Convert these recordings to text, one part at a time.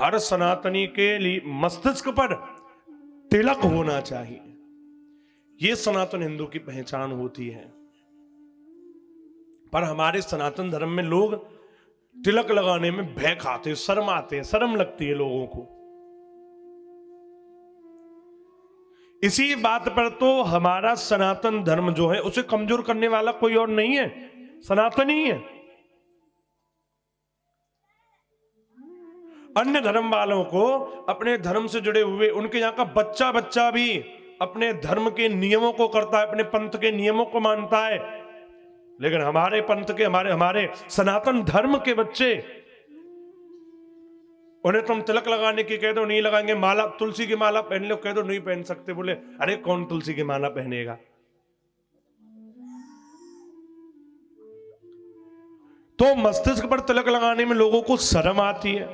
हर सनातनी के लिए मस्तिष्क पर तिलक होना चाहिए। यह सनातन हिंदू की पहचान होती है। पर हमारे सनातन धर्म में लोग तिलक लगाने में भय खाते, शर्म आते हैं, शर्म लगती है लोगों को। इसी बात पर तो हमारा सनातन धर्म जो है उसे कमजोर करने वाला कोई और नहीं है, सनातन ही है। अन्य धर्म वालों को, अपने धर्म से जुड़े हुए, उनके यहां का बच्चा बच्चा भी अपने धर्म के नियमों को करता है, अपने पंथ के नियमों को मानता है। लेकिन हमारे पंथ के, हमारे सनातन धर्म के बच्चे, उन्हें तुम तिलक लगाने की कह दो नहीं लगाएंगे, माला, तुलसी की माला पहन लो कह दो नहीं पहन सकते। बोले अरे कौन तुलसी की माला पहनेगा। तो मस्तिष्क पर तिलक लगाने में लोगों को शर्म आती है।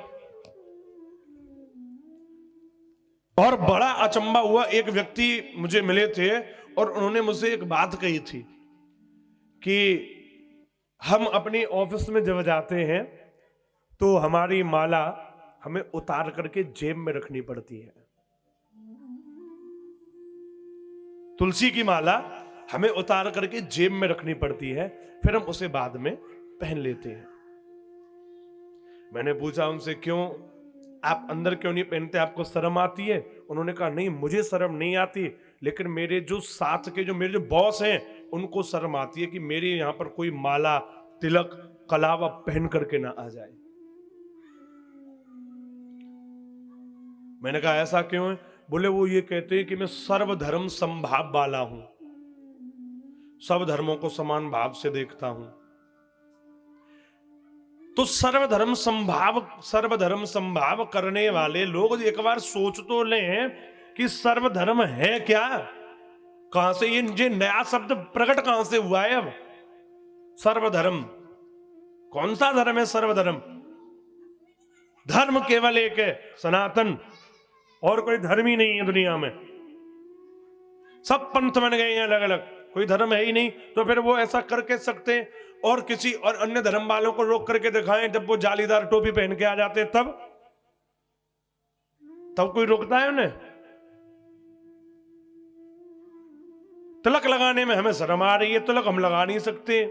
और बड़ा अचंबा हुआ, एक व्यक्ति मुझे मिले थे और उन्होंने मुझसे एक बात कही थी कि हम अपनी ऑफिस में जब जाते हैं तो हमारी माला हमें उतार करके जेब में रखनी पड़ती है। तुलसी की माला हमें उतार करके जेब में रखनी पड़ती है, फिर हम उसे बाद में पहन लेते हैं। मैंने पूछा उनसे, क्यों आप अंदर क्यों नहीं पहनते, आपको शर्म आती है? उन्होंने कहा नहीं मुझे शर्म नहीं आती, लेकिन मेरे जो साथ के, जो मेरे जो बॉस हैं, उनको शर्म आती है कि मेरे यहां पर कोई माला, तिलक, कलावा पहन करके ना आ जाए। मैंने कहा ऐसा क्यों है? बोले वो ये कहते हैं कि मैं सर्वधर्म समभाव वाला हूं, सब धर्मों को समान भाव से देखता हूं। तो सर्वधर्म संभाव करने वाले लोग एक बार सोच तो लें कि सर्वधर्म है क्या। कहां से ये नया शब्द प्रकट कहां से हुआ है? अब सर्वधर्म कौन सा धर्म है? सर्वधर्म धर्म केवल एक है, सनातन, और कोई धर्म ही नहीं है दुनिया में। सब पंथ बन गए हैं अलग अलग, कोई धर्म है ही नहीं। तो फिर वो ऐसा करके सकते हैं और किसी और अन्य धर्म वालों को रोक करके दिखाएं, जब वो जालीदार टोपी पहन के आ जाते हैं तब कोई रोकता है उन्हें? तिलक लगाने में हमें शर्म आ रही है, तिलक हम लगा नहीं सकते,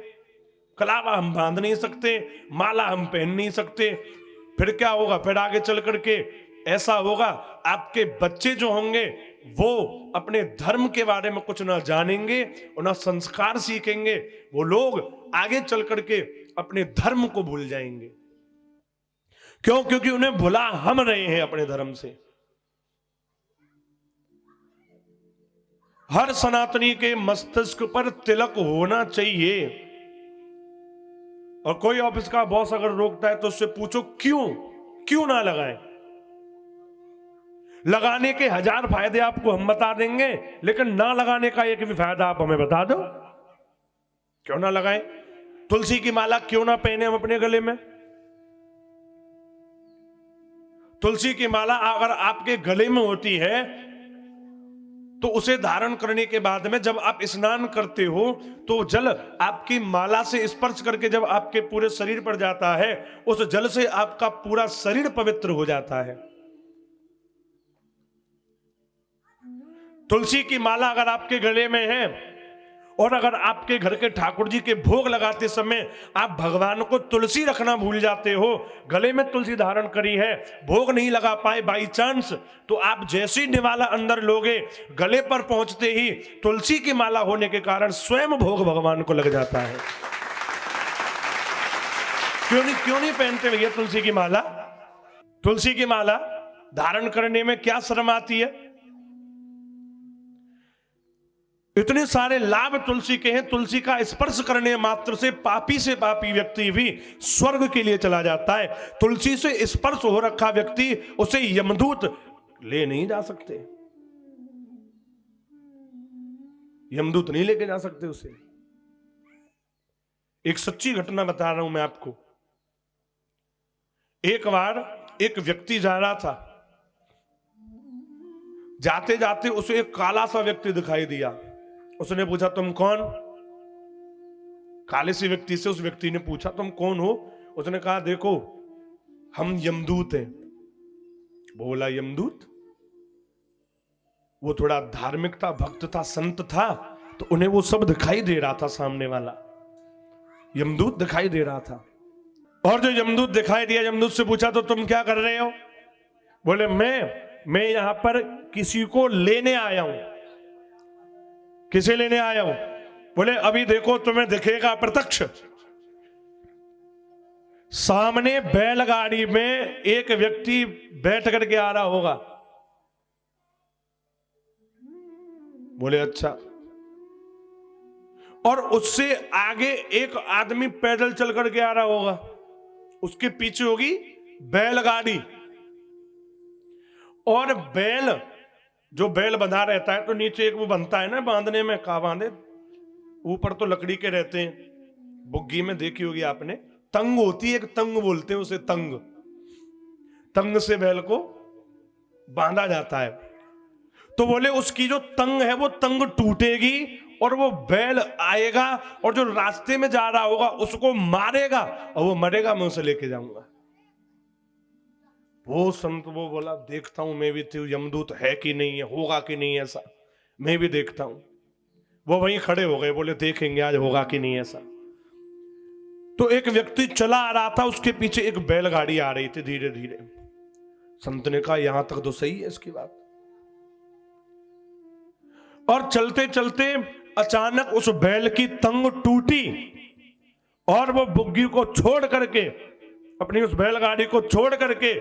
कलावा हम बांध नहीं सकते, माला हम पहन नहीं सकते। फिर क्या होगा? फिर आगे चल करके ऐसा होगा, आपके बच्चे जो होंगे वो अपने धर्म के बारे में कुछ ना जानेंगे और ना संस्कार सीखेंगे। वो लोग आगे चल करके अपने धर्म को भूल जाएंगे। क्यों? क्योंकि उन्हें भुला हम रहे हैं अपने धर्म से। हर सनातनी के मस्तिष्क पर तिलक होना चाहिए। और कोई ऑफिस का बॉस अगर रोकता है तो उससे पूछो क्यों ना लगाएं। लगाने के 1000 फायदे आपको हम बता देंगे, लेकिन ना लगाने का एक भी फायदा आप हमें बता दो। क्यों ना लगाएं? तुलसी की माला क्यों ना पहने हम अपने गले में? तुलसी की माला अगर आपके गले में होती है तो उसे धारण करने के बाद में जब आप स्नान करते हो तो जल आपकी माला से स्पर्श करके जब आपके पूरे शरीर पर जाता है, उस जल से आपका पूरा शरीर पवित्र हो जाता है। तुलसी की माला अगर आपके गले में है और अगर आपके घर के ठाकुर जी के भोग लगाते समय आप भगवान को तुलसी रखना भूल जाते हो, गले में तुलसी धारण करी है, भोग नहीं लगा पाए बाई चांस, तो आप जैसी निवाला अंदर लोगे, गले पर पहुंचते ही तुलसी की माला होने के कारण स्वयं भोग भगवान को लग जाता है। क्यों नहीं पहनते भैया तुलसी की माला? तुलसी की माला धारण करने में क्या शर्म आती है? इतने सारे लाभ तुलसी के हैं। तुलसी का स्पर्श करने मात्र से पापी व्यक्ति भी स्वर्ग के लिए चला जाता है। तुलसी से स्पर्श हो रखा व्यक्ति, उसे यमदूत ले नहीं जा सकते, यमदूत नहीं लेके जा सकते उसे। एक सच्ची घटना बता रहा हूं मैं आपको। एक बार एक व्यक्ति जा रहा था, जाते जाते उसे एक काला सा व्यक्ति दिखाई दिया। उसने पूछा तुम कौन? काले से व्यक्ति से उस व्यक्ति ने पूछा तुम कौन हो? उसने कहा देखो हम यमदूत हैं। बोला यमदूत, वो थोड़ा धार्मिक था, भक्त था, संत था, तो उन्हें वो सब दिखाई दे रहा था, सामने वाला यमदूत दिखाई दे रहा था। और जो यमदूत दिखाई दिया, यमदूत से पूछा तो तुम क्या कर रहे हो? बोले मैं यहां पर किसी को लेने आया हूं। किसे लेने आया हूं? बोले अभी देखो तुम्हें दिखेगा प्रत्यक्ष, सामने बैलगाड़ी में एक व्यक्ति बैठ करके आ रहा होगा। बोले अच्छा। और उससे आगे एक आदमी पैदल चल करके आ रहा होगा, उसके पीछे होगी बैलगाड़ी। और बैल, जो बैल बंधा रहता है तो नीचे एक वो बनता है ना बांधने में, कहा बांधे, ऊपर तो लकड़ी के रहते हैं, बुग्गी में देखी होगी आपने, तंग होती है, एक तंग बोलते हैं उसे, तंग। तंग से बैल को बांधा जाता है। तो बोले उसकी जो तंग है वो तंग टूटेगी और वो बैल आएगा और जो रास्ते में जा रहा होगा उसको मारेगा और वो मरेगा, मैं उसे लेके जाऊंगा। वो संत वो बोला देखता हूं मैं भी, तो यमदूत है कि नहीं है, होगा कि नहीं ऐसा, मैं भी देखता हूं। वो वहीं खड़े हो गए, बोले देखेंगे आज होगा कि नहीं ऐसा। तो एक व्यक्ति चला आ रहा था, उसके पीछे एक बैलगाड़ी आ रही थी धीरे धीरे। संत ने कहा यहां तक तो सही है इसकी बात। और चलते चलते अचानक उस बैल की तंग टूटी और वो बुग्गी को छोड़ करके, अपनी उस बैलगाड़ी को छोड़ करके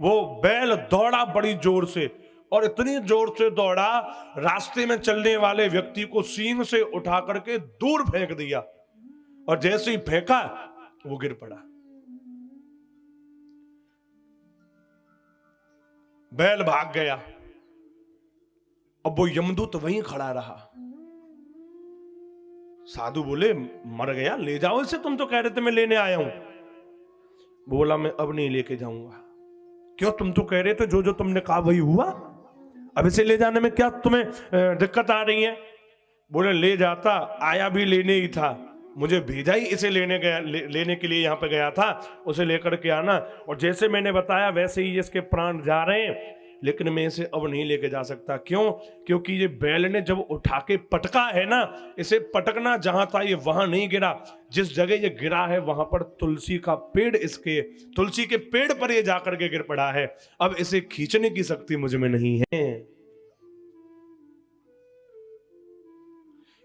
वो बैल दौड़ा बड़ी जोर से, और इतनी जोर से दौड़ा रास्ते में चलने वाले व्यक्ति को सींग से उठा करके दूर फेंक दिया। और जैसे ही फेंका वो गिर पड़ा। बैल भाग गया। अब वो यमदूत वहीं खड़ा रहा। साधु बोले मर गया, ले जाओ इसे, तुम तो कह रहे थे मैं लेने आया हूं। बोला मैं अब नहीं लेके जाऊंगा। क्यों? तुम तो कह रहे थे जो जो तुमने कहा वही हुआ, अब इसे ले जाने में क्या तुम्हें दिक्कत आ रही है? बोले ले जाता, आया भी लेने ही था, मुझे भेजा ही इसे लेने गया, लेने के लिए यहाँ पे गया था, उसे लेकर के आना। और जैसे मैंने बताया वैसे ही इसके प्राण जा रहे हैं, लेकिन मैं इसे अब नहीं लेके जा सकता। क्यों? क्योंकि ये बैल ने जब उठा के पटका है ना, इसे पटकना जहां था ये वहां नहीं गिरा, जिस जगह ये गिरा है वहां पर तुलसी का पेड़, इसके तुलसी के पेड़ पर ये जाकर के गिर पड़ा है। अब इसे खींचने की शक्ति मुझ में नहीं है।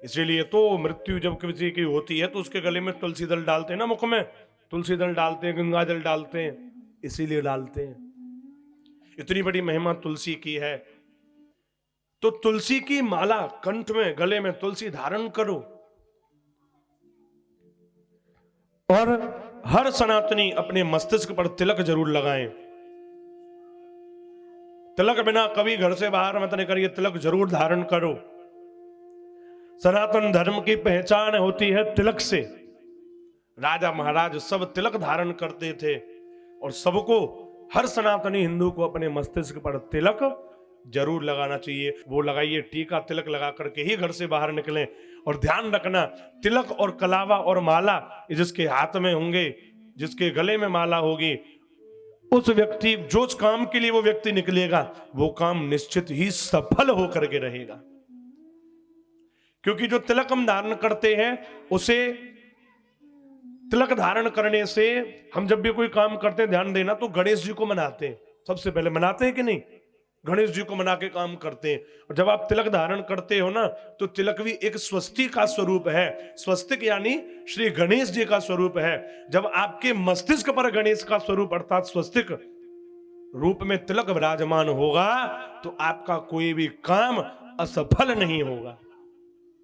इसीलिए तो मृत्यु जब किसी की होती है तो उसके गले में तुलसी दल डालते हैं ना, मुख में तुलसी दल डालते हैं, गंगा जल डालते हैं, इसीलिए डालते हैं। इतनी बड़ी महिमा तुलसी की है। तो तुलसी की माला कंठ में, गले में तुलसी धारण करो। और हर सनातनी अपने मस्तिष्क पर तिलक जरूर लगाएं। तिलक बिना कभी घर से बाहर मत निकलिए, तिलक जरूर धारण करो। सनातन धर्म की पहचान होती है तिलक से। राजा महाराज सब तिलक धारण करते थे और सबको, हर सनातनी हिंदू को अपने मस्तिष्क पर तिलक जरूर लगाना चाहिए। वो लगाइए, टीका तिलक लगा करके ही घर से बाहर निकलें। और ध्यान रखना, तिलक और कलावा और माला जिसके हाथ में होंगे, जिसके गले में माला होगी, उस व्यक्ति, जो उस काम के लिए वो व्यक्ति निकलेगा, वो काम निश्चित ही सफल होकर के रहेगा। क्योंकि जो तिलक हम धारण करते हैं, उसे तिलक धारण करने से हम जब भी कोई काम करते हैं, ध्यान देना, तो गणेश जी को मनाते हैं। सबसे पहले मनाते हैं कि नहीं? गणेश जी को मना के काम करते हैं। और जब आप तिलक धारण करते हो ना, तो तिलक भी एक स्वस्ति का स्वरूप है। स्वस्तिक यानी श्री गणेश जी का स्वरूप है। जब आपके मस्तिष्क पर गणेश का स्वरूप अर्थात स्वस्तिक रूप में तिलक विराजमान होगा, तो आपका कोई भी काम असफल नहीं होगा।